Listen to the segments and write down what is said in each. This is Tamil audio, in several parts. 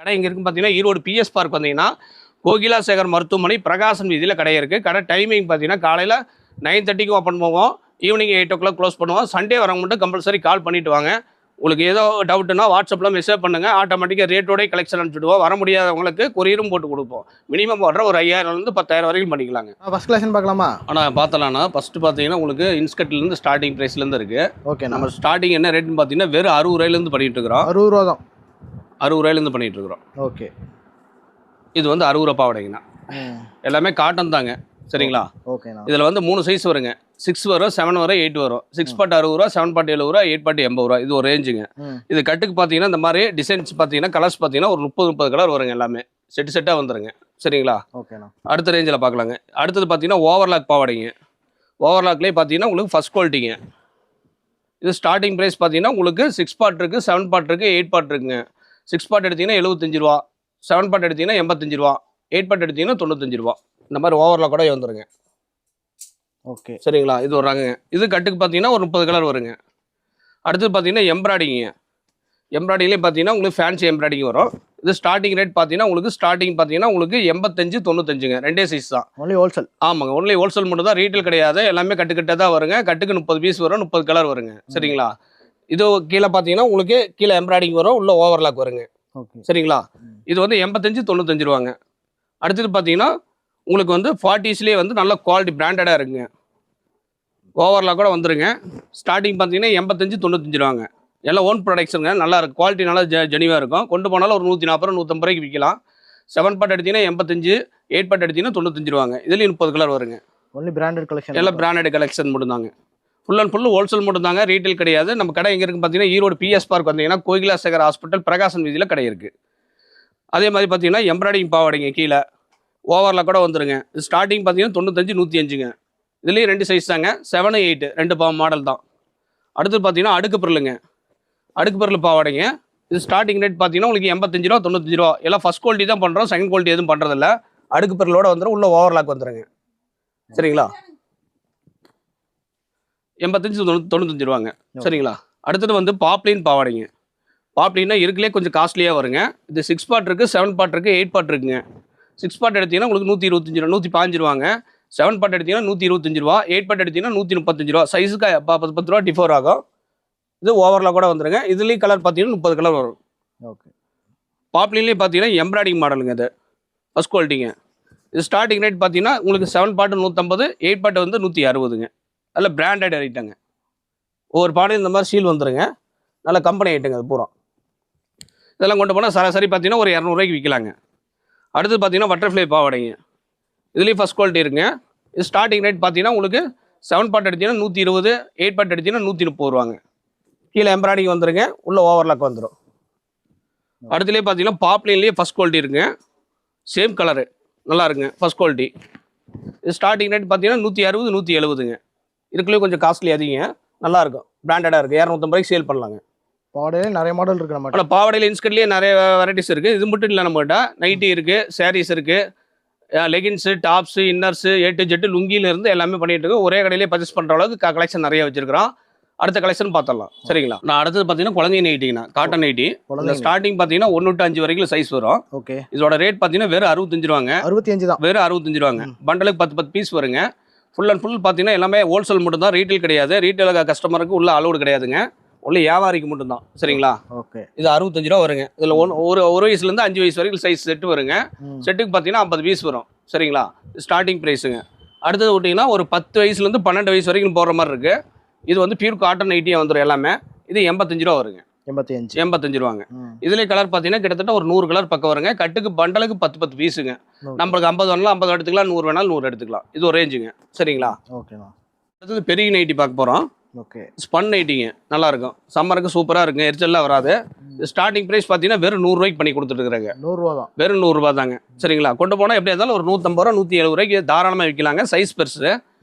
கடை இங்கே இருக்குன்னு பார்த்தீங்கன்னா ஈரோடு பிஎஸ் பார்க் வந்தீங்கன்னா கோகிலா சேகர் மருத்துவமனை பிரகாசன் வீதியில் கடை இருக்குது. கடை டைமிங் பார்த்தீங்கன்னா காலையில் 9:30க்கு ஓப்பன் பண்ணுவோம், ஈவினிங் 8 o'clock க்ளோஸ் பண்ணுவோம். சண்டே வரவங்க மட்டும் கம்பல்சரி கால் பண்ணிவிட்டு வாங்க. உங்களுக்கு ஏதோ டவுட்டுன்னா வாட்ஸ்அப்பில் மெசேஜ் பண்ணுங்கள், ஆட்டோமேட்டிக்காக ரேட்டோடய கலெக்ஷன் அனுப்பிச்சுடுவோம். வர முடியாதவங்களுக்கு கொரியரும் போட்டு கொடுப்போம். மினிமம் ஆர்டர் ஒரு 5000 10,000 வரைக்கும் பண்ணிக்கலாங்க. ஃபஸ்ட் கலெக்ஷன் பார்க்கலாமா? ஆனால் பார்த்தலாம்னா ஃபஸ்ட்டு பார்த்தீங்கன்னா உங்களுக்கு இன்ஸ்கர்ட்லேருந்து ஸ்டார்டிங் ப்ரைஸ்லேருந்து இருக்குது. ஓகே, நம்ம ஸ்டார்டிங் என்ன ரேட்டுன்னு பார்த்தீங்கன்னா வெறும் 60 ரூபாயிலேருந்து பண்ணிகிட்டு இருக்கிறோம். 60 ரூபா தான். 60 ரூபாயிலேருந்து பண்ணிகிட்டு இருக்கிறோம். ஓகே, இது வந்து 60 ரூபா பாவடைங்கண்ணா. எல்லாமே காட்டன் தாங்க, சரிங்களா? ஓகேண்ணா. இதில் வந்து 3 சைஸ் வருங்க. 6 வரும், 7 வரும், 8 வரும். 6 பாட்டு 60 ரூபா, 7 பாட்டு 70 ரூபா, 8 பாட்டு 80 ரூபா. இது ஒரு ரேஞ்சுங்க. இது கட்டுக்கு பார்த்தீங்கன்னா இந்த மாதிரி டிசைன்ஸ் பார்த்தீங்கன்னா கலர்ஸ் பார்த்தீங்கன்னா ஒரு 30 கலர் வருங்க. எல்லாமே செட்டாக வந்துருங்க, சரிங்களா? ஓகேண்ணா. அடுத்த ரேஞ்சில் பார்க்கலாங்க. அடுத்தது பார்த்தீங்கன்னா ஓவர்லாக் பாவாடைங்க. ஓவர்லாக்லேயே பார்த்தீங்கன்னா உங்களுக்கு ஃபஸ்ட் குவாலிட்டிங்க. இது ஸ்டார்டிங் ப்ரைஸ் பார்த்தீங்கன்னா உங்களுக்கு 6 பாட் இருக்குது, 7 பாட் இருக்குது, 8 பாட் இருக்குங்க. 6 பாட் எடுத்தீங்கன்னா 75 ரூபா, 7 பாட் எடுத்தீங்கன்னா 85 ரூபா, 8 பாட் எடுத்தீங்கன்னா 95 ரூபா. இந்த மாதிரி ஓவர்லாக் கூட வந்துருங்க. ஓகே, சரிங்களா? இது வராங்க. இது கட்டுக்கு பார்த்தீங்கன்னா ஒரு 30 கலர் வருங்க. அடுத்தது பார்த்தீங்கன்னா எம்ப்ராய்டிங்க. எம்ப்ராய்டிங்லேயே பார்த்தீங்கன்னா உங்களுக்கு ஃபேன்சி எம்ப்ராய்டிங் வரும். இது ஸ்டார்டிங் ரேட் பார்த்தீங்கன்னா உங்களுக்கு 85 95 ரெண்டே சைஸ் தான். Only wholesale. ஆமாங்க, ஒன்லி ஹோல்சேல் மட்டும் தான், ரீட்டைல் கிடையாது. எல்லாமே கட்டுக்கிட்டே தான் வருங்க. கட்டுக்கு 30 பீஸ் வரும், 30 கலர் வருங்க, சரிங்களா? இது கீழே பார்த்தீங்கன்னா உங்களுக்கு கீழே எம்ப்ராய்டிங் வரும், உள்ள ஓவர்லாக் வருங்க, சரிங்களா? இது வந்து 85 95 ரூபாங்க. அடுத்தது பார்த்தீங்கன்னா உங்களுக்கு வந்து 40ஸ்லேயே வந்து நல்ல குவாலிட்டி பிராண்டடாக இருக்குங்க. ஓவர்லாக் கூட வந்துருங்க. ஸ்டார்டிங் பார்த்தீங்கன்னா 85 95 ரூபாங்க. எல்லாம் ஓன் ப்ரொடக்ஷனுங்க. நல்லா இருக்கும், குவாலிட்டி நல்லா ஜெனிவாக இருக்கும். கொண்டு போனாலும் ஒரு 140 150 ரூபாய்க்கு விற்கலாம். 7 பாட் எடுத்தீங்கன்னா 85, 8 பாட் எடுத்தீங்கன்னா 95 ரூபாங்க. இதுலேயும் 30 கலர் வருங்க. Only branded collection. எல்லாம் பிராண்டட் கலெக்ஷன் மட்டும்தாங்க. ஃபுல் அண்ட் ஃபுல் ஹோல்சேல் மட்டும்தாங்க, ரீட்டைல் கிடையாது. நம்ம கடை எங்கே இருக்குன்னு பார்த்தீங்கன்னா ஈரோடு பிஎஸ் பார்க் வந்தீங்கன்னா கோகிலா சேகர் ஹாஸ்பிட்டல் பிரகாசன் வீதியில் கடை இருக்குது. அதே மாதிரி பார்த்தீங்கன்னா எம்ப்ராய்டிங் பாவாடைங்க. கீழே ஓவரில் கூட வந்துருங்க. ஸ்டார்டிங் பார்த்தீங்கன்னா 95 105ங்க. இதுலேயும் 2 சைஸ் தாங்க, 7 8 2 மாடல் தான். அடுத்து பார்த்தீங்கன்னா அடுக்கு பொருளுங்க. அடுக்கு பொருள் பாவாடைங்க. இது ஸ்டார்டிங் ரேட் பார்த்தீங்கன்னா உங்களுக்கு 85 ரூபா 95 ரூபா. எல்லாம் ஃபஸ்ட் குவாலிட்டி தான் பண்ணுறோம், செகண்ட் குவாலிட்டி எதுவும் பண்ணுறதில்ல. அடுக்கு பொருளோட வந்துடும், உள்ள ஓவர்லாக் வந்துடுங்க, சரிங்களா? 85 95 ரூபாங்க, சரிங்களா? அடுத்தது வந்து பாப்ளின் பாவாடைங்க. பாப்ளின்னா இருக்குலே கொஞ்சம் காஸ்ட்லியாக வருங்க. இது 6 பாட் இருக்குது, 7 பாட் இருக்குது, 8 பாட் இருக்குங்க. 6 பாட் எடுத்தீங்கன்னா உங்களுக்கு 125 ரூபா 115 ரூபாங்க. 7 பாட் எடுத்தீங்கன்னா 125 ரூபா, 8 பாட் எடுத்தீங்கன்னா 135 ரூபா. சைஸுக்கு 10 ரூபா டிஃபர் ஆகும். இது ஓவரில் கூட வந்துருங்க. இதுலேயும் கலர் பார்த்தீங்கன்னா 30 கலர் வரும். ஓகே, பாப்ளின்லேயே பார்த்தீங்கன்னா எம்ப்ராய்டிங் மாடலுங்க. இது ஃபஸ்ட் குவாலிட்டிங்க. இது ஸ்டார்டிங் ரேட் பார்த்தீங்கன்னா உங்களுக்கு 7 பாட்டு 150, 8 பாட்டு வந்து 160ங்க. நல்ல பிராண்டட் ஐட்டங்க. ஒவ்வொரு பாடம் இந்த மாதிரி சீல் வந்துருங்க. நல்ல கம்பெனி ஐட்டங்க. அது பூரா இதெல்லாம் கொண்டு போனால் சராசரி பார்த்தீங்கன்னா ஒரு 200 ரூபாய்க்கு விற்கலாங்க. அடுத்து பார்த்தீங்கன்னா பட்டர்ஃப்ளை பாவாடைங்க. இதுலேயும் ஃபஸ்ட் குவாலிட்டி இருக்குங்க. இது ஸ்டார்டிங் ரேட் பார்த்தீங்கன்னா உங்களுக்கு 7 பாட் எடுத்தீங்கன்னா 120, 8 பாட் எடுத்தீங்கன்னா 130 ரூபாங்க. கீழே எம்ப்ராய்டிங் வந்துருங்க, உள்ள ஓவர்லாக் வந்துடும். அடுத்துலேயே பார்த்தீங்கன்னா பாப்ளின்லேயே ஃபஸ்ட் குவாலிட்டி இருக்குங்க. சேம் கலரு நல்லா இருக்குங்க, ஃபஸ்ட் குவாலிட்டி. இது ஸ்டார்டிங் ரேட் பார்த்தீங்கன்னா 160 170ங்க. இதுக்குள்ளேயே கொஞ்சம் காஸ்ட்லி அதிகங்க, நல்லாயிருக்கும், பிராண்டடாக இருக்குது. 250 ரூபாய்க்கு சேல் பண்ணலாங்க. பாவாடையிலே நிறைய மாடல் இருக்குது நம்ம. ஆனால் பாவாடையில் இன்ஸ்கர்ட்லேயே நிறைய வெரைட்டிஸ் இருக்குது. இது மட்டும் இல்லை, நம்மகிட்ட நைட்டி இருக்குது, சாரீஸ் இருக்குது, leggings, tops, inners, A to Z லுங்கியிலேருந்து எல்லாமே பண்ணிகிட்டு இருக்கோம். ஒரே கடையிலே பர்ச்சேஸ் பண்ணுற அளவுக்கு கலெக்ஷன் நிறைய வச்சிருக்கிறோம். அடுத்த கலெக்ஷன் பார்த்துடலாம், சரிங்களா? நான் அடுத்தது பார்த்தீங்கன்னா குழந்தை நைட்டிங்கண்ணா, காட்டன் நைட்டி. ஸ்டார்டிங் பார்த்தீங்கன்னா 1 to 5 வரைக்கும் சைஸ் வரும். ஓகே, இதோட ரேட் பார்த்தீங்கன்னா வெறும் 65 ரூபாங்க. 65 தான், வெறும் 65 ரூபாங்க. பண்டலுக்கு 10 பீஸ் வருங்க. ஃபுல் அண்ட் ஃபுல் பார்த்தீங்கன்னா எல்லாமே ஹோல்சேல் மட்டும் தான், ரீட்டைல் கிடையாது. ரீட்டைல் கஸ்டமருக்கு உள்ள அலோடு கிடையாதுங்க, உள்ள வியாபாரிக்கு மட்டும்தான், சரிங்களா? ஓகே, இது 65 ரூபா வருங்க. இதில் ஒரு வயசுலேருந்து 5 வயசு வரைக்கும் சைஸ் செட்டு வருங்க. செட்டுக்கு பார்த்தீங்கன்னா 50 பீஸ் வரும், சரிங்களா? ஸ்டார்டிங் ப்ரைஸுங்க. அடுத்தது விட்டிங்கன்னா ஒரு 10 வயசுலேருந்து 12 வயசு வரைக்கும் போகிற மாதிரி இருக்குது. இது வந்து பியூர் காட்டன் நைட்டியாக வந்துடும் எல்லாமே. இது 85 ரூபா வருங்க. 85 ரூபாங்க. இதுலேயே கலர் பார்த்தீங்கன்னா கிட்டத்தட்ட ஒரு 100 கலர் பக்கம் வருங்க. கட்டுக்கு பண்டலுக்கு 10 பீஸுங்க. நம்மளுக்கு 50 வேணாலும் 50 எடுத்துக்கலாம், 100 வேணாலும் 100 எடுத்துக்கலாம். இது ஒரு ரேஞ்சுங்க, சரிங்களா? ஓகேண்ணா. அடுத்தது பெரிய நைட்டி பார்க்க போகிறோம். ஓகே, ஸ்பன் நைட்டிங்க, நல்லாயிருக்கும், சம்மருக்கு சூப்பராக இருக்குங்க, எரிச்சல்லாம் வராது. ஸ்டார்டிங் ப்ரைஸ் பார்த்தீங்கன்னா வெறும் 100 ரூபாய்க்கு பண்ணி கொடுத்துட்டுருக்காங்க. 100 ரூபா தான், வெறும் 100 ரூபா தாங்க, சரிங்களா? கொண்டு போனால் எப்படி இருந்தாலும் ஒரு 150 ரூபா 170 ரூபாய்க்கு தாராளமாக விற்கலாங்க. சைஸ் பெருசு.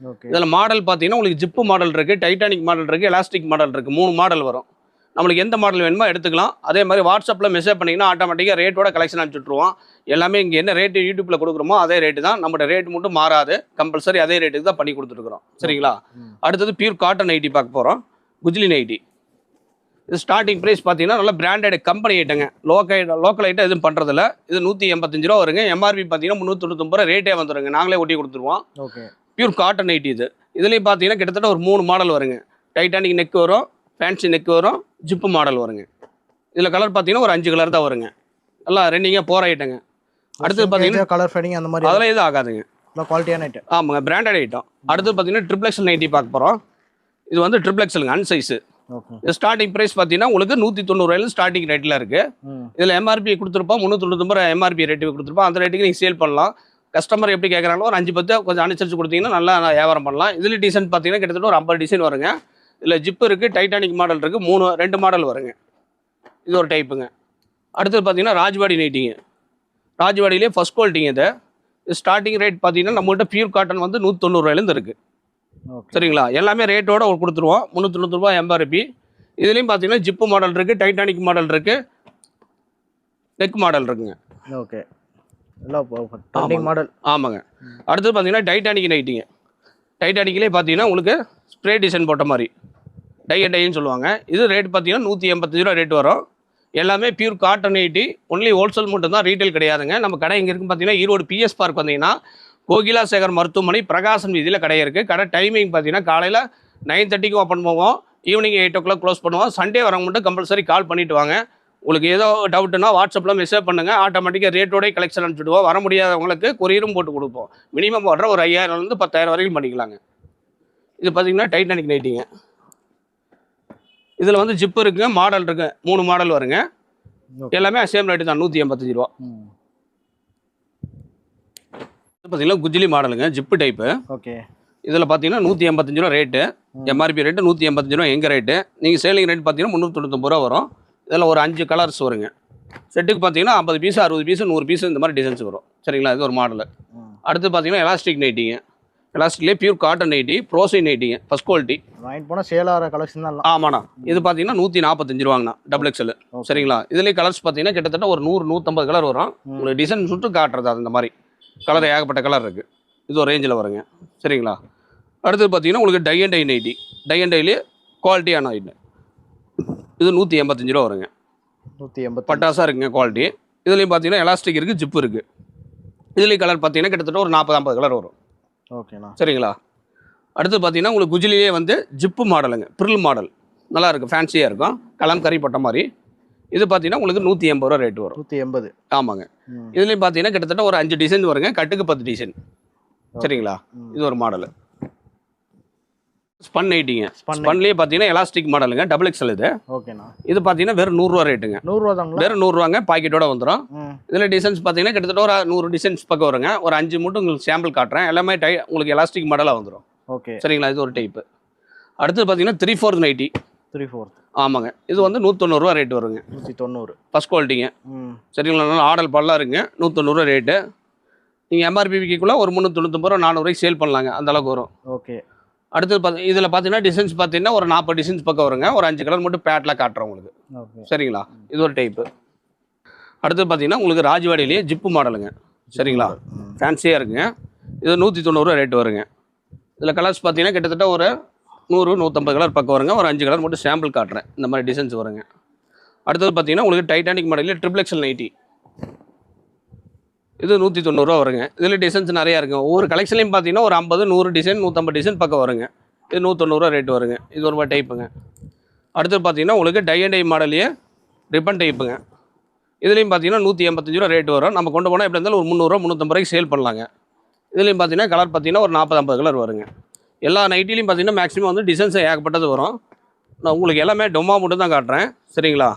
இதில் மாடல் பார்த்தீங்கன்னா உங்களுக்கு ஜிப்பு மாடல் இருக்குது, டைட்டானிக் மாடல் இருக்குது, எலாஸ்டிக் மாடல் இருக்குது. 3 மாடல் வரும். நம்மளுக்கு எந்த மாடல் வேணுமோ எடுத்துக்கலாம். அதே மாதிரி வாட்ஸ்அப்பில் மெசேஜ் பண்ணிங்கன்னா ஆட்டோமேட்டிக்காக ரேட்டோட கலெக்ஷன் அனுப்பிச்சுட்ருவோம். எல்லாமே இங்கே என்ன ரேட்டு யூடியூப்பில் கொடுக்குறோமோ அதே ரேட்டு தான். நம்மளோட ரேட் மட்டும் மாறாது, கம்பல்சரி அதே ரேட்டுக்கு தான் பண்ணி கொடுத்துருக்குறோம், சரிங்களா? அடுத்தது பியூர் காட்டன் நைட்டி பார்க்க போகிறோம். குஜ்லி நைட்டி. இது ஸ்டார்டிங் ப்ரைஸ் பார்த்தீங்கன்னா நல்ல பிராண்டட் கம்பெனி ஐட்டங்க. லோக்கல் ஐட்டம் எதுவும் பண்ணுறதில்ல. இது 185 ரூபா வருங்க. எம்ஆர்பி பார்த்தீங்கன்னா 399 ரூபா ரேட்டே வந்துடுங்க. நாங்களே ஒட்டி கொடுத்துருவோம். ஓகே. பியூர் காட்டன் நைட்டி இது. இதுலேயும் பார்த்தீங்கன்னா கிட்டத்தட்ட ஒரு 3 மாடல் வருங்க. டைட்டானிக் நெக் வரும், ஃபேன்சி நெக் வரும், ஜிப்பு மாடல் வருங்க. இதில் கலர் பார்த்தீங்கன்னா ஒரு 5 கலர் தான் வருங்க. நல்லா ரெண்டிங்காக போகிற ஐட்டங்க. அடுத்தது பார்த்தீங்கன்னா கலர் ஃபேடிங் அந்த மாதிரி அதெல்லாம் எதுவும் ஆகாதுங்க. குவாலிட்டியான ஐட்டம். ஆமாங்க, பிராண்டட் ஐட்டம். அடுத்து பார்த்தீங்கன்னா ட்ரிபிள் எக்ஸல் நைட்டி பார்க்க போகிறோம். இது வந்து ட்ரிபிள் எக்ஸலுங்க, அன்சைஸு. ஓகே. இது ஸ்டார்டிங் ப்ரைஸ் பார்த்தீங்கன்னா உங்களுக்கு 190 ரூபாயில ஸ்டார்டிங் ரேட்டில் இருக்குது. இதில் எம்ஆர்பி கொடுத்துருப்போம், 399 எம்ஆர்பி ரேட்டு கொடுத்துருப்போம். அந்த ரேட்டுக்கு நீங்கள் சேல் பண்ணலாம். கஸ்டமர் எப்படி கேட்குறாங்களோ ஒரு 5-10 கொஞ்சம் அனுசரித்து கொடுத்தீங்கன்னா நல்லா வியாபாரம் பண்ணலாம். இதில் டிசைன் பார்த்தீங்கன்னா கிட்டத்தட்ட ஒரு 50 டிசைன் வருங்க. இதில் ஜிப்பு இருக்குது, டைட்டானிக் மாடல் இருக்குது, 2 மாடல் வருங்க. இது ஒரு டைப்புங்க. அடுத்தது பார்த்தீங்கன்னா ராஜ்வாடி நைட்டிங்க. ராஜ்வாடியிலே ஃபஸ்ட் குவாலிட்டிங்க. இது ஸ்டார்டிங் ரேட் பார்த்தீங்கன்னா நம்மகிட்ட பியூர் காட்டன் வந்து 190 ரூபாயிலேருந்து இருக்குது. சரிங்களா? எல்லாமே ரேட்டோட கொடுத்துருவோம். 390 ரூபா எம்ஆர்பி. இதுலேயும் பார்த்தீங்கன்னா ஜிப்பு மாடல் இருக்குது, டைட்டானிக் மாடல் இருக்குது, நெக் மாடல் இருக்குங்க. ஓகே. எல்லாம் ட்ரெண்டிங் மாடல். ஆமாங்க. அடுத்தது பார்த்தீங்கன்னா டைட்டானிக் நைட்டிங்க. டைட்டானிக்லேயே பார்த்தீங்கன்னா உங்களுக்கு ஸ்ப்ரே டிசைன் போட்ட மாதிரி டைன்னு சொல்லுவாங்க. இது ரேட் பார்த்தீங்கன்னா 185 ரூபா ரேட் வரும். எல்லாமே pure cotton nightie. Only wholesale மட்டும் தான், ரீட்டைல் கிடையாதுங்க. நம்ம கடை எங்கே இருக்குன்னு பார்த்தீங்கன்னா ஈரோடு பிஎஸ் பார்க் வந்தீங்கன்னா கோகிலா சேகர் மருத்துவமனை பிரகாசன் வீதியில் கடை இருக்குது. கடை டைமிங் பார்த்தீங்கன்னா காலையில் 9:30க்கு ஓப்பன் பண்ணுவோம், ஈவினிங் 8 o'clock க்ளோஸ் பண்ணுவோம். சண்டே வரவங்க மட்டும் கம்பல்சரி கால் பண்ணிவிட்டு வாங்க. உங்களுக்கு ஏதோ டவுட்டுன்னா வாட்ஸ்அப்பில் மெசேஜ் பண்ணுங்கள். ஆட்டோமேட்டிக்காக ரேட்டோட கலெக்ஷன் அனுப்பிச்சுடுவோம். வர முடியாதவங்களுக்கு கொரியரும் போட்டு கொடுப்போம். மினிமம் வர்ற ஒரு 5000 10,000 வரைக்கும் பண்ணிக்கலாங்க. இது பார்த்தீங்கன்னா டைட்டானிக் நைட்டிங்க. இதில் வந்து ஜிப்பு இருக்குங்க, மாடல் இருக்குது, 3 மாடல் வருங்க. எல்லாமே சேம் ரேட்டு தான், 185 ரூபா. பார்த்தீங்கன்னா குஜிலி மாடலுங்க, ஜிப்பு டைப்பு. ஓகே. இதில் பார்த்தீங்கன்னா 185 ரூபா ரேட்டு. எம்ஆர்பி ரேட்டு 185 ரூபா எங்கள் ரேட்டு. நீங்கள் சேலிங் ரேட் பார்த்தீங்கன்னா 399 ரூபா வரும். இதில் ஒரு 5 கலர்ஸ் வருங்க. செட்டுக்கு பார்த்தீங்கன்னா 50 பீஸ், 60 பீஸ், 100 பீஸ் இந்த மாதிரி டிசைன்ஸ் வரும். சரிங்களா? இது ஒரு மாடல். அடுத்து பார்த்தீங்கன்னா எலாஸ்டிக் நைட்டிங்க. எலாஸ்டிக்லேயே பியூர் காட்டன் நைட்டி, ப்ரோசை நைட்டிங்க, ஃபஸ்ட் குவாலிட்டி. வாங்கிட்டு போனால் சேலார கலெக்ஷன் தான். ஆமாண்ணா. இது பார்த்தீங்கன்னா 145 ரூபாங்கண்ணா, டபுள் எக்ஸல். சரிங்களா? இதுலேயே கலர்ஸ் பார்த்தீங்கன்னா கிட்டத்தட்ட ஒரு 100-150 கலர் வரும். உங்களுக்கு டிசைன் சுட்டு காட்டுறது அந்த மாதிரி கலர், ஏகப்பட்ட கலர் இருக்குது. இது ஒரு ரேஞ்சில் வருங்க. சரிங்களா? அடுத்தது பார்த்தீங்கன்னா உங்களுக்கு டை நைட்டி. டைலேயே குவாலிட்டியான ஐட்டம். இது 185 ரூபா வருங்க. 180 பட்டாசாக இருக்குங்க குவாலிட்டி. இதுலேயும் பார்த்தீங்கன்னா எலாஸ்டிக் இருக்குது, ஜிப்பு இருக்குது. இதுலேயும் கலர் பார்த்தீங்கன்னா கிட்டத்தட்ட ஒரு 40-50 கலர் வரும். ஓகேண்ணா. சரிங்களா? அடுத்து பார்த்தீங்கன்னா உங்களுக்கு குஜிலியே வந்து ஜிப்பு மாடலுங்க, ப்ரில் மாடல். நல்லா இருக்கும், ஃபேன்சியாக இருக்கும், கலம்கரி போட்ட மாதிரி. இது பார்த்தீங்கன்னா உங்களுக்கு 180 ரூபா ரேட் வரும். 180. ஆமாங்க. இதுலேயும் பார்த்தீங்கன்னா கிட்டத்தட்ட ஒரு 5 டிசைன் வருங்க, கட்டுக்கு 10 டிசைன். சரிங்களா? இது ஒரு மாடல். ஸ்பன் நைட்டிங்க. ஸ்பன்லேயே பார்த்தீங்கன்னா எலாஸ்டிக் மாடலுங்க, டபுள் எக்ஸல். இது ஓகேண்ணா. இது பார்த்தீங்கன்னா வெறும் 100 ரூபா ரேட்டுங்க. 100 ரூபா தாங்க. வெறும் 100 ரூபாங்க, பாக்கெட்டோட வந்துடும். இதில் டிசைன்ஸ் பார்த்தீங்கன்னா கிட்டத்தட்ட ஒரு 100 டிசைன்ஸ் பக்கம் வருங்க. ஒரு 5 மட்டும் உங்களுக்கு சாம்பிள் காட்டுறேன். எல்லாமே உங்களுக்கு எலாஸ்டிக் மாடலாக வந்துடும். ஓகே. சரிங்களா? இது ஒரு டைப்பு. அடுத்து பார்த்தீங்கன்னா 3/4 நைட்டி. 3/4. ஆமாங்க. இது வந்து 190 ரூபா ரேட் வருங்க. 190. ஃபஸ்ட் குவாலிட்டிங்க. சரிங்களா? நல்லா ஆடல் பல்லாம் இருக்குங்க. 190 ரூபா ரேட்டு. நீங்கள் எம்ஆர்பிக்குள்ளே ஒரு 399 ரூபா 400 ரூபாய்க்கு சேல் பண்ணலாங்க, அந்த அளவுக்கு வரும். ஓகே. அடுத்து இதில் பார்த்தீங்கன்னா டிசைன்ஸ் பார்த்தீங்கன்னா ஒரு 40 டிசைன்ஸ் பக்கம் வருங்க. ஒரு 5 கலர் மட்டும் பேட்டில் காட்டுறோம் உங்களுக்கு. சரிங்களா? இது ஒரு டைப்பு. அடுத்து பார்த்தீங்கன்னா உங்களுக்கு ராஜ்வாடியிலேயே ஜிப்பு மாடலுங்க. சரிங்களா? ஃபேன்சியாக இருக்குங்க. இது 190 ரூபா ரேட்டு வருங்க. இதில் கலர்ஸ் பார்த்தீங்கன்னா கிட்டத்தட்ட ஒரு 100-150 கலர் பக்கம் வருங்க. ஒரு 5 கலர் மட்டும் சாம்பிள் காட்டுறேன். இந்த மாதிரி டிசைன்ஸ் வருங்க. அடுத்தது பார்த்தீங்கன்னா உங்களுக்கு டைட்டானிக் மாடலில் ட்ரிபிள் எக்ஸல் நைட்டி. இது 190 ரூபா வருங்க. இதில் டிசைன்ஸ் நிறையா இருக்குங்க. ஒவ்வொரு கலெக்ஷன்லையும் பார்த்தீங்கன்னா ஒரு 50-100 டிசைன், 150 டிசைன் பக்கம் வருங்க. இது 190 ரூபா ரேட் வருங்க. இது ஒரு டைப்புங்க. அடுத்து பார்த்தீங்கன்னா உங்களுக்கு டை மாடலையே ரிப்பன் டைப்புங்க. இதுலேயும் பார்த்தீங்கன்னா 185 ரூபா ரேட் வரும். நம்ம கொண்டு போனால் எப்படி இருந்தாலும் ஒரு 300 ரூபா 350 ரூபாய்க்கு சேல் பண்ணலாங்க. இதுலேயும் பார்த்தீங்கன்னா கலர் பார்த்தீங்கன்னா ஒரு 40-50 கலர் வருங்க. எல்லா நைட்டிலையும் பார்த்தீங்கன்னா மேக்ஸிமம் வந்து டிசைன்ஸ் ஏகப்பட்டது வரும். நான் உங்களுக்கு எல்லாமே டொம்மா மட்டும் தான் காட்டுறேன். சரிங்களா?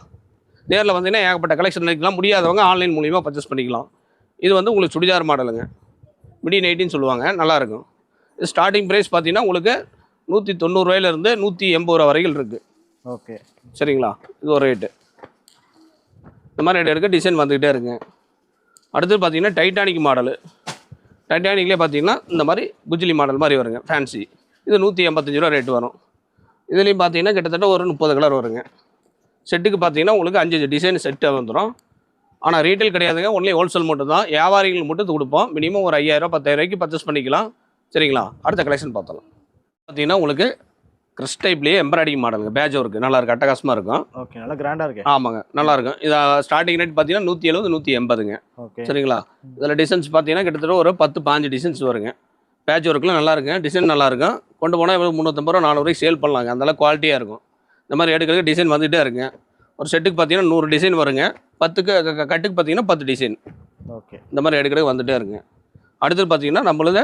நேரில் வந்தீங்கன்னா ஏகப்பட்ட கலெக்ஷன் இருக்கலாம். முடியாதவங்க ஆன்லைன் மூலிமா பர்ச்சேஸ் பண்ணிக்கலாம். இது வந்து உங்களுக்கு சுடிதார் மாடலுங்க, மிடி நைட்டின்னு சொல்லுவாங்க, நல்லாயிருக்கும். இது ஸ்டார்டிங் ப்ரைஸ் பார்த்தீங்கன்னா உங்களுக்கு 190 ரூபாயிலேருந்து 180 ரூபா வரைக்கும் இருக்குது. ஓகே. சரிங்களா? இது ஒரு ரேட்டு. இந்த மாதிரி ரேட் இருக்குது, டிசைன் வந்துக்கிட்டே இருக்குங்க. அடுத்து பார்த்தீங்கன்னா டைட்டானிக் மாடலு. டைட்டானிக்லேயே பார்த்தீங்கன்னா இந்த மாதிரி குஜிலி மாடல் மாதிரி வருங்க, ஃபேன்சி. இது 185 ரூபா ரேட்டு வரும். இதுலேயும் பார்த்தீங்கன்னா கிட்டத்தட்ட ஒரு 30 கலர் வருங்க. செட்டுக்கு பார்த்தீங்கன்னா உங்களுக்கு 5 டிசைன் செட்டு வந்துடும். ஆனால் ரீட்டைல் கிடையாதுங்க, ஒன்லி ஹோல்சேல் மட்டும் தான். வியாபாரிகள் மட்டும் கொடுப்போம். மினிமம் ஒரு 5000 10,000 ரூபாய்க்கு பர்ச்சேஸ் பண்ணிக்கலாம். சரிங்களா? அடுத்த கலெக்ஷன் பார்த்தலாம். பார்த்தீங்கன்னா உங்களுக்கு கிறிஸ் டைப்லேயே எம்ப்ராய்டிங் மாடலுங்க. பேட்ச் ஒர்க்கு நல்லா இருக்கும், அட்டகாசமாக இருக்கும். ஓகே, நல்லா கிராண்டாக இருக்கு. ஆமாங்க, நல்லா இருக்கும். இது ஸ்டார்டிங் ரேட் பார்த்தீங்கன்னா 170 180ங்க. ஓகே, சரிங்களா. இதில் டிசைன்ஸ் பார்த்தீங்கன்னா கிட்டத்தட்ட ஒரு 10-15 டிசைன்ஸ் வருங்க. பேட்ச் ஒர்க்கில் நல்லா இருக்குங்க, டிசைன் நல்லா இருக்கும். கொண்டு போனால் 350 ரூபா 400 ரூபாய்க்கு சேல் பண்ணலாங்க. அந்தளவுக்கு குவாலிட்டியாக இருக்கும். இந்த மாதிரி எடுக்கிறதுக்கு டிசைன் வந்துகிட்டே இருக்குங்க. ஒரு செட்டுக்கு பார்த்தீங்கன்னா 100 டிசைன் வருங்க. 10க்கு கட்டுக்கு பார்த்தீங்கன்னா 10 டிசைன். ஓகே, இந்த மாதிரி எடுக்கிறதுக்கு வந்துகிட்டே இருக்குங்க. அடுத்தது பார்த்தீங்கன்னா நம்மளது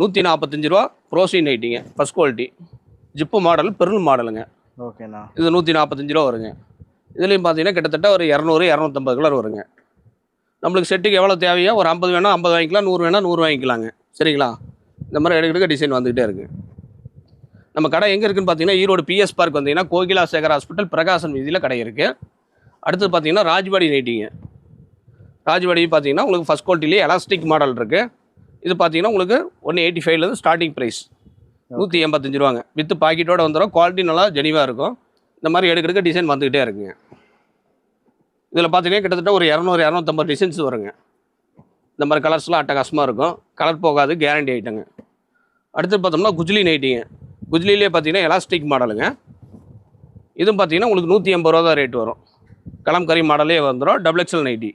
145 ரூபா ப்ரோசி நைட்டிங்க, ஃபஸ்ட் குவாலிட்டி ஜிப்பு மாடல், பெருள் மாடலுங்க. ஓகேண்ணா. இது 145 ரூபா வருங்க. இதுலேயும் பார்த்தீங்கன்னா கிட்டத்தட்ட ஒரு 200-250 கலர் வருங்க. நம்மளுக்கு செட்டுக்கு எவ்வளோ தேவையோ ஒரு 50 வேணால் 50 வாங்கிக்கலாம், 100 வேணால் 100 வாங்கிக்கலாங்க. சரிங்களா. இந்த மாதிரி எடுக்கிறதுக்கு டிசைன் வந்துகிட்டே இருக்குது. நம்ம கடை எங்கே இருக்குதுன்னு பார்த்தீங்கன்னா ஈரோடு பிஎஸ் பார்க் வந்தீங்கன்னா கோகிலா சேகர் ஹாஸ்பிட்டல் பிரகாசன் வீதியில் கடை இருக்குது. அடுத்தது பார்த்தீங்கன்னா ராஜ்பாடி நைட்டிங்க. ராஜ்பாடி பார்த்தீங்கன்னா உங்களுக்கு ஃபஸ்ட் குவாலிட்டிலேயே எலாஸ்டிக் மாடல் இருக்குது. இது பார்த்தீங்கன்னா உங்களுக்கு 185லேருந்து ஸ்டார்டிங் ப்ரைஸ் 185 ரூபாங்க. வித்து பாக்கெட்டோடு வந்துடும். குவாலிட்டி நல்லா ஜெனிவாக இருக்கும். இந்த மாதிரி எடுக்கிறதுக்கு டிசைன் வந்துக்கிட்டே இருக்குங்க. இதில் பார்த்தீங்கன்னா கிட்டத்தட்ட ஒரு 200-250 டிசைன்ஸ் வருங்க. இந்த மாதிரி கலர்ஸ்லாம் அட்டகாசமாக இருக்கும். கலர் போகாது, கேரண்டி ஐட்டங்க. அடுத்து பார்த்தோம்னா குஜ்லி நைட்டிங்க. குஜ்லிலே பார்த்தீங்கன்னா எலாஸ்டிக் மாடலுங்க. இதுவும் பார்த்தீங்கன்னா உங்களுக்கு 180 ரூபா தான் ரேட் வரும். கலம்கரி மாடலே வந்துடும். Double XL nightie.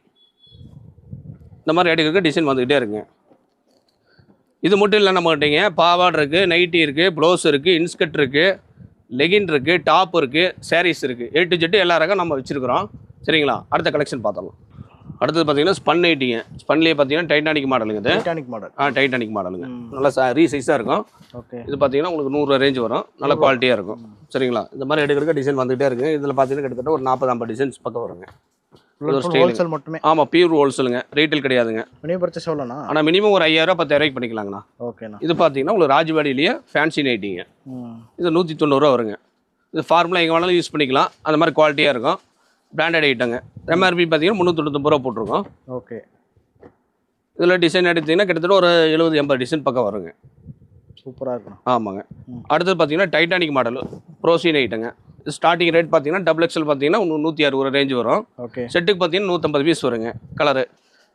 இந்த மாதிரி எடுக்கிறதுக்கு டிசைன் வந்துக்கிட்டே இருக்குங்க. இது மட்டும் இல்லை நம்மகிட்டீங்க பாவாடை இருக்குது, நைட்டி இருக்குது, ப்ளவுஸ் இருக்குது, இன்ஸ்கர்ட் இருக்குது, லெகின் இருக்குது, டாப் இருக்குது, சாரீஸ் இருக்குது. A to Z எல்லா ரகம் நம்ம வச்சுருக்கிறோம். சரிங்களா. அடுத்த கலெக்ஷன் பார்த்தோம். அடுத்தது பார்த்தீங்கன்னா ஸ்பன் நைட்டிங்க. ஸ்பன்லேயே பார்த்தீங்கன்னா டைட்டானிக் மாடலுங்க. இது டைட்டானிக் மாடல். டைட்டானிக் மாடலுங்க. நல்லா ரீசைஸாக இருக்கும். ஓகே, இது பார்த்தீங்கன்னா உங்களுக்கு 100 ரூபா ரேஞ்ச் வரும். நல்ல குவாலிட்டியாக இருக்கும். சரிங்களா. இந்த மாதிரி எடுக்கிறதுக்கு டிசைன் வந்துகிட்டே இருக்குது. இதில் பார்த்தீங்கன்னா கிட்டத்தட்ட ஒரு 40-50 டிசைன்ஸ் பக்கம் வருங்க. ஹோல்சேல் மட்டுமே. ஆமாம், பியூர் ஹோல்சேலுங்க, ரீட்டைல் கிடையாதுங்க. மினிமம் பர்ச்சேஸ் எவ்வளோண்ணா? ஆனால் மினிமம் ஒரு 5000 10,000 ரூபாய்க்கு பண்ணிக்கலாங்கண்ணா. ஓகேண்ணா. இது பார்த்தீங்கன்னா உங்களுக்கு ராஜ்பாடியிலேயே ஃபேன்சி நைட்டிங்க. இது 190 ரூபா வருங்க. இது ஃபார்முலா எங்கே வேணாலும் யூஸ் பண்ணிக்கலாம். அந்த மாதிரி குவாலிட்டியாக இருக்கும். பிராண்டட் ஐட்டங்க. MRP பார்த்தீங்கன்னா 399 ரூபா போட்டிருக்கோம். ஓகே, இதில் டிசைன் எடுத்தீங்கன்னா கிட்டத்தட்ட ஒரு 70-80 டிசைன் பக்கம் வருங்க. சூப்பராக இருக்கும். ஆமாங்க. அடுத்தது பார்த்தீங்கன்னா டைட்டானிக் மாடல் ப்ரோசின் ஐட்டங்க. ஸ்டார்டிங் ரேட் பார்த்தீங்கன்னா டபுள் எக்ஸல் பார்த்தீங்கன்னா 160 ரேஞ்ச் வரும். ஓகே, செட்டுக்கு பார்த்தீங்கன்னா 150 பீஸ் வருங்க. கலரு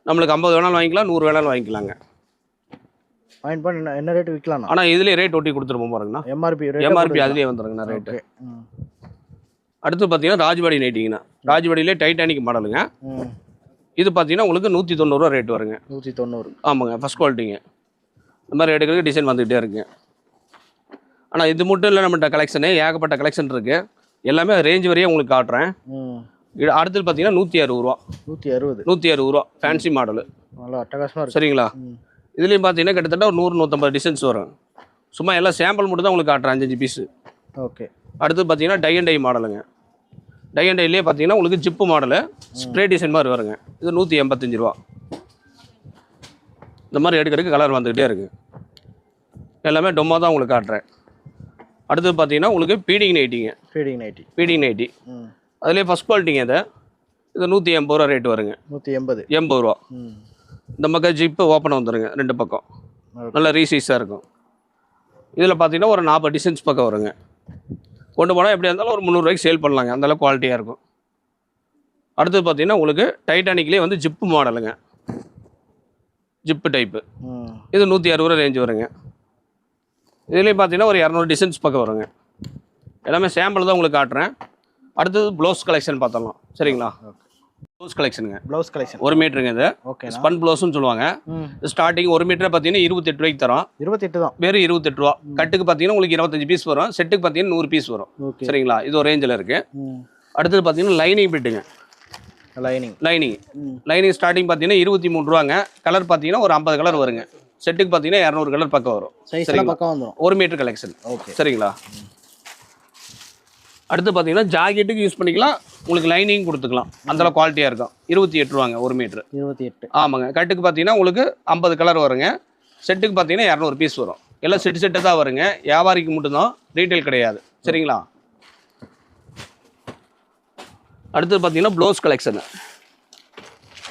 நம்மளுக்கு 50 வேணாலும் வாங்கிக்கலாம், 100 வேணாலும் வாங்கிக்கலாங்க. வாங்கிட்டு பண்ணி என்ன ரேட் விற்கலாம்? ஆனால் இதுலேயே ரேட் ஒட்டி கொடுத்துருப்போம் பாருங்கண்ணா. எம்ஆர்பி அதுலேயே வந்துருங்கண்ணா ரேட்டு. அடுத்து பார்த்தீங்கன்னா ராஜ்பாடி நைட்டிங்கண்ணா. ராஜ்பாடியிலே டைட்டானிக் மாடலுங்க. இது பார்த்தீங்கன்னா உங்களுக்கு 190 ரூபா ரேட் வருங்க. 190. ஆமாங்க, ஃபஸ்ட் குவாலிட்டிங்க. இந்த மாதிரி எடுக்கிறதுக்கு டிசைன் வந்துகிட்டே இருக்குங்க. ஆனால் இது மட்டும் இல்லை, நம்மகிட்ட கலெக்ஷனு ஏகப்பட்ட கலெக்ஷன் இருக்குது. எல்லாமே ரேஞ்ச் வரையே உங்களுக்கு காட்டுறேன். அடுத்தது பார்த்தீங்கன்னா 160 ரூபா. 160 ரூபா ஃபேன்சி மாடலு. நல்லா அட்டகாசமாக இருக்கும். சரிங்களா. இதுலேயும் பார்த்தீங்கன்னா கிட்டத்தட்ட ஒரு 100-150 டிசைன்ஸ் வரும். சும்மா எல்லாம் சாம்பிள் மட்டும் தான் உங்களுக்கு காட்டுறேன், 5-5 பீஸு. ஓகே. அடுத்து பார்த்தீங்கன்னா டை அண்ட் டை மாடலுங்க. டை அண்ட் டைலேயே பார்த்தீங்கன்னா உங்களுக்கு ஜிப்பு மாடலு ஸ்ப்ரே டிசைன் மாதிரி வருங்க. இது 185 ரூபா. இந்த மாதிரி எடுக்கிறதுக்கு கலர் வந்துக்கிட்டே இருக்குது. எல்லாமே டொம்மா தான் உங்களுக்கு காட்டுறேன். அடுத்தது பார்த்தீங்கன்னா உங்களுக்கு பீடிங் நைட்டிங்க. பீடிங் நைட்டி அதுலேயே ஃபஸ்ட் குவாலிட்டிங்க. இது 180 ரூபா ரேட் வருங்க. 180 ரூபா. இந்த பக்கம் ஜிப்பு ஓப்பன் வந்துடுங்க 2 பக்கம். நல்லா ரீசைஸாக இருக்கும். இதில் பார்த்தீங்கன்னா ஒரு 40 டிசைன்ஸ் பக்கம் வருங்க. கொண்டு போனால் எப்படி இருந்தாலும் ஒரு 300 ரூபாய்க்கு சேல் பண்ணலாங்க. அந்தளவுக்கு குவாலிட்டியாக இருக்கும். அடுத்தது பார்த்தீங்கன்னா உங்களுக்கு டைட்டானிக்லேயே வந்து ஜிப்பு மாடலுங்க. Zip type. இது 160 ரூபா ரேஞ்ச் வருங்க. இதுலேயும் பார்த்தீங்கன்னா ஒரு 200 டிசைன்ஸ் பக்கம் வருங்க. எல்லாமே சாம்பிள் தான் உங்களுக்கு காட்டுறேன். அடுத்தது ப்ளவுஸ் கலெக்ஷன் பார்த்தலாம். சரிங்களா. ப்ளவுஸ் கலெக்ஷனுங்க. 1 மீட்டருங்க. இது ஸ்பன் ப்ளவுஸ்னு சொல்லுவாங்க. ஸ்டார்டிங் 1 மீட்டரை பார்த்தீங்கன்னா 28 ரூபாய்க்கு தரோம். 28 தான், வெறும் 28 ரூபா. கட்டுக்கு பார்த்தீங்கன்னா உங்களுக்கு 25 பீஸ் வரும். செட்டுக்கு பார்த்தீங்கன்னா 100 பீஸ் வரும். சரிங்களா. இது ஒரு ரேஞ்சில் இருக்குது. அடுத்தது பார்த்தீங்கன்னா லைனிங் பிட்டுங்க. லைனிங் ஸ்டார்டிங் பார்த்தீங்கன்னா 23 ரூபாங்க. கலர் பார்த்தீங்கன்னா ஒரு 50 கலர் வருங்க. செட்டுக்கு பார்த்தீங்கன்னா 200 கலர் பக்கம் வரும். 1 மீட்டர் கலெக்ஷன். சரிங்களா. அடுத்து பார்த்தீங்கன்னா ஜாக்கெட்டுக்கு யூஸ் பண்ணிக்கலாம், உங்களுக்கு லைனிங் கொடுத்துக்கலாம். அந்தளவு குவாலிட்டியாக இருக்கும். 28 ரூபாங்க 1 மீட்ரு. 28. ஆமாங்க. கட்டுக்கு பார்த்தீங்கன்னா உங்களுக்கு 50 கலர் வருங்க. செட்டுக்கு பார்த்தீங்கன்னா 200 பீஸ் வரும். எல்லாம் செட்டு தான் வருங்க. வியாபாரிக்கு மட்டும்தான், ரீட்டைல் கிடையாது. சரிங்களா. அடுத்தது பார்த்தீங்கன்னா ப்ளவுஸ் கலெக்ஷனு.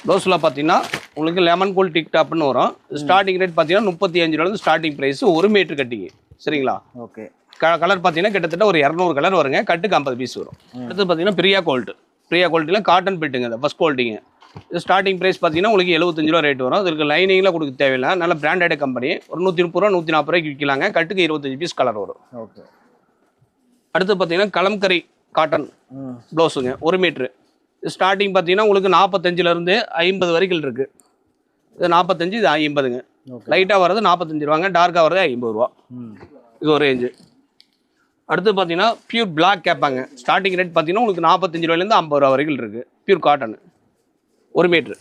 ப்ளவுஸில் பார்த்தீங்கன்னா உங்களுக்கு லெமன் கோல் டிக்டாப்னு வரும். ஸ்டார்டிங் ரேட் பார்த்தீங்கன்னா 35 ரூபாயிலிருந்து ஸ்டார்டிங் ப்ரைஸ் 1 மீட்டர் கட்டிங்க. சரிங்களா. ஓகே. கலர் பார்த்தீங்கன்னா கிட்டத்தட்ட ஒரு 200 கலர் வருங்க. கட்டுக்கு 50 பீஸ் வரும். அடுத்து பார்த்தீங்கன்னா பிரியா குவாலிட்டியில் காட்டன் பெட்டுங்க. இந்த ஃபஸ்ட் குவாலிட்டிங்க. இது ஸ்டார்டிங் ப்ரைஸ் பார்த்தீங்கன்னா உங்களுக்கு 75 ரூபா ரேட் வரும். இதுக்கு லைனிங்லாம் கொடுக்க தேவையில்லை. நல்ல பிராண்டட் கம்பெனி. ஒரு 130 ரூபா 140 ரூபாய்க்கு விற்கலாங்க. கட்டுக்கு 25 பீஸ் கலர் வரும். ஓகே. அடுத்து பார்த்தீங்கன்னா கலம்கரி காட்டன் ம் ப்ளவுஸுங்க 1 மீட்ரு. ஸ்டார்டிங் பார்த்தீங்கன்னா உங்களுக்கு 45லேருந்து 50 வரைக்கும் இருக்குது. இது 45, இது 50ங்க. ஓகே. லைட்டாக வர்றது 45 ரூபாங்க, டார்க்காக வர்றது 50 ரூபா. ம் இது ஒரு ரேஞ்சு. அடுத்து பார்த்தீங்கன்னா பியூர் பிளாக் கேட்பாங்க. ஸ்டார்டிங் ரேட் பார்த்தீங்கன்னா உங்களுக்கு 45 ரூபாயிலேருந்து 50 ரூபா வரைக்கும் இருக்குது. Pure cotton 1 metre.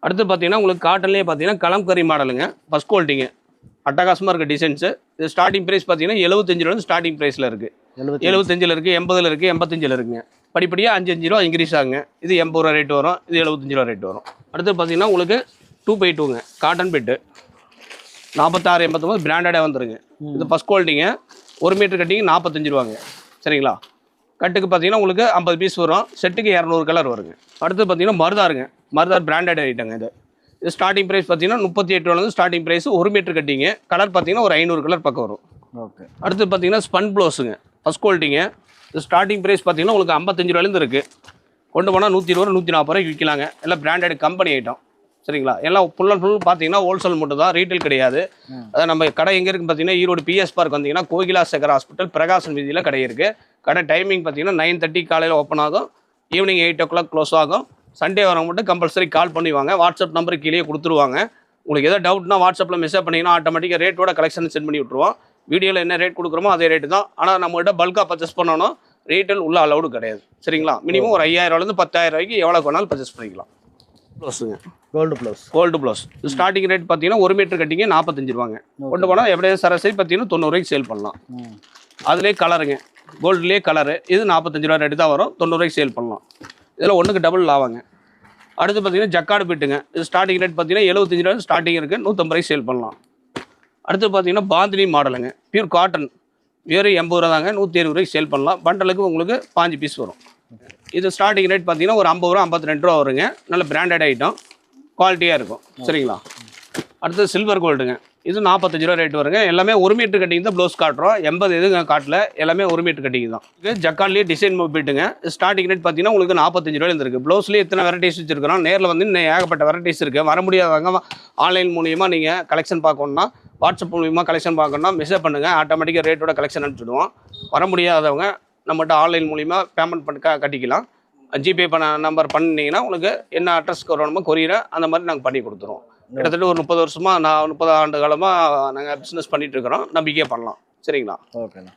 அடுத்து பார்த்தீங்கன்னா உங்களுக்கு காட்டன்லேயே பார்த்தீங்கன்னா கலம்கரி மாடலுங்க. ஃபஸ்ட் குவாலிட்டிங்க. அட்டகாசமாக இருக்க டிசைன்ஸு. இது ஸ்டார்டிங் ப்ரைஸ் பார்த்தீங்கன்னா 75 ரூபா ஸ்டார்டிங் ப்ரைஸில் இருக்குது. 75ல் இருக்குது, 80ல் இருக்குது, 85ல் இருக்குங்க. படிப்படியாக 5 ரூபா இன்க்ரீஸ் ஆகுங்க. இது 80 ரூபா ரேட் வரும், இது 75 ரூபா ரேட் வரும். அடுத்து பார்த்தீங்கன்னா உங்களுக்கு 2x2ங்க காட்டன் பெட்டு 46, 89 பிராண்டடாக வந்துருங்க. இது ஃபஸ்ட் குவாலிட்டிங்க. 1 மீட்டர் கட்டிங்க 45 ரூபாங்க. சரிங்களா? கட்டுக்கு பார்த்தீங்கன்னா உங்களுக்கு 50 பீஸ் வரும். செட்டுக்கு 200 கலர் வருங்க. அடுத்து பார்த்தீங்கன்னா மருதாருங்க. மருதார் பிராண்டட் ஐட்டங்க இது. இது ஸ்டார்டிங் ப்ரைஸ் பார்த்தீங்கன்னா 38 ரூபாலேருந்து ஸ்டார்டிங் ப்ரைஸ். 1 மீட்டர் கட்டிங்க. கலர் பார்த்தீங்கன்னா ஒரு 500 கலர் பக்கம் வரும். ஓகே. அடுத்து பார்த்தீங்கன்னா ஸ்பன் ப்ளவுஸுங்க. ஃபஸ்ட் குவாலிட்டிங்க. இது ஸ்டார்டிங் ப்ரைஸ் பார்த்தீங்கன்னா உங்களுக்கு 55 ரூபாலேருந்து இருக்குது. கொண்டு போனால் 120, 140 ரூபாய்க்கு விற்கலாங்க. எல்லாம் பிராண்டட் கம்பெனி ஐட்டம். சரிங்களா? எல்லாம் ஃபுல் அண்ட் ஃபுல் பார்த்தீங்கன்னா ஹோல்சேல் மட்டும் தான், ரீட்டைல் கிடையாது. அதான் நம்ம கடை எங்கே இருக்குன்னு பார்த்தீங்கன்னா ஈரோடு பிஎஸ் பார்க் வந்தீங்கன்னா கோகிலா சேகர் ஹாஸ்பிட்டல் பிரகாசன் வீதியில் கடை இருக்குது. கடை டைமிங் பார்த்தீங்கன்னா 9:30 காலையில் ஓப்பன் ஆகும், ஈவினிங் 8 o'clock க்ளோஸ் ஆகும். சண்டே வரவங்க மட்டும் கம்பல்சரி கால் பண்ணுவாங்க. வாட்ஸ்அப் நம்பருக்கு கீழே கொடுத்துருவாங்க. உங்களுக்கு எதாவது டவுட்னா வாட்ஸ்அப்பில் மெசேஜ் பண்ணிங்கன்னா ஆட்டோமேட்டிக்காக ரேட்டோட கலெக்ஷன் சென்ட் பண்ணி விட்ருவோம். வீடியோவில் என்ன ரேட் கொடுக்குறோமோ அதே ரேட்டு தான். ஆனால் நம்மகிட்ட பல்காக பர்ச்சேஸ் பண்ணணும், ரீட்டைல் உள்ள அலௌடு கிடையாது. சரிங்களா? மினிமம் ஒரு 5000 ரூபாலேருந்து 10,000 ரூபாய்க்கு எவ்வளோ வேணாலும் பர்ச்சேஸ் பண்ணிக்கலாம். ப்ளவுஸுங்க gold blouse. Gold blouse. Starting rate பார்த்தீங்கன்னா 1 மீட்டர் கட்டிங்க 45 ரூபாங்க. கொண்டு போனால் எப்படியே சராசரி பார்த்தீங்கன்னா 90 ரூபாய்க்கு சேல் பண்ணலாம். அதுலேயே கலருங்க. கோல்டுலேயே கலரு. இது 45 ரூபா ரேட்டு தான் வரும். 90 ரூபாய்க்கு சேல் பண்ணலாம். இதில் ஒன்றுக்கு டபுள் லாவாங்க. அடுத்து பார்த்தீங்கன்னா ஜக்காடு பிட்டுங்க. இது ஸ்டார்டிங் ரேட் பார்த்தீங்கன்னா 75 ரூபா ஸ்டார்டிங் இருக்குது. 150 ரூபாய்க்கு சேல் பண்ணலாம். அடுத்து பார்த்தீங்கன்னா பாந்தினி மாடலுங்க. Pure cotton. வெறும் 80 ரூபா தாங்க. 120 ரூபாய்க்கு சேல் பண்ணலாம். பண்டலுக்கு உங்களுக்கு 5 பீஸ் வரும். இது ஸ்டார்டிங் ரேட் பார்த்தீங்கன்னா ஒரு 50 ரூபா, 52 ரூபா வருங்க. நல்ல பிராண்டட் ஐட்டம், குவாலிட்டியாக இருக்கும். சரிங்களா? அடுத்து சில்வர் கோல்டுங்க. இது 45 ரூபா ரேட் வருங்க. எல்லாமே 1 மீட்டர் கட்டிங் தான் ப்ளவுஸ் காட்டுறோம். 80 எதுங்க காட்டல, எல்லாமே 1 மீட்டர் கட்டிங் தான். இது ஜக்கான்லேயே டிசைன் போயிட்டுங்க. ஸ்டார்டிங் ரேட் பார்த்தீங்கன்னா உங்களுக்கு 45 ரூபாயிலேருந்து இருக்குது. ப்ளவுஸ்லேயே இத்தனை வெரைட்டிஸ் வச்சிருக்கிறோம். நேரில் வந்து இன்னும் ஏகப்பட்ட வெரைட்டிஸ் இருக்குது. வர முடியாதவங்க ஆன்லைன் மூலியமாக நீங்கள் கலெக்ஷன் பார்க்கணுன்னா, வாட்ஸ்அப் மூலியமாக கலெக்ஷன் பார்க்கணுன்னா மெசேஜ் பண்ணுங்கள். ஆட்டோமேட்டிக்காக ரேட்டோட கலெக்ஷன் அனுப்பிச்சிடுவோம். வர முடியாதவங்க நம்மகிட்ட ஆன்லைன் மூலியமாக பேமெண்ட் பண்ண கட்டிக்கலாம். ஜிபே நம்பர் பண்ணிங்கன்னா உங்களுக்கு என்ன அட்ரஸ்க்கு வரணுமோ கொரியரை அந்த மாதிரி நாங்கள் பண்ணி கொடுத்துருவோம். கிட்டத்தட்ட ஒரு 30 வருஷமாக 30 ஆண்டு காலமாக நாங்கள் பிஸ்னஸ் பண்ணிகிட்டு இருக்கிறோம். நம்பிக்கையாக பண்ணலாம். சரிங்களா? ஓகேண்ணா.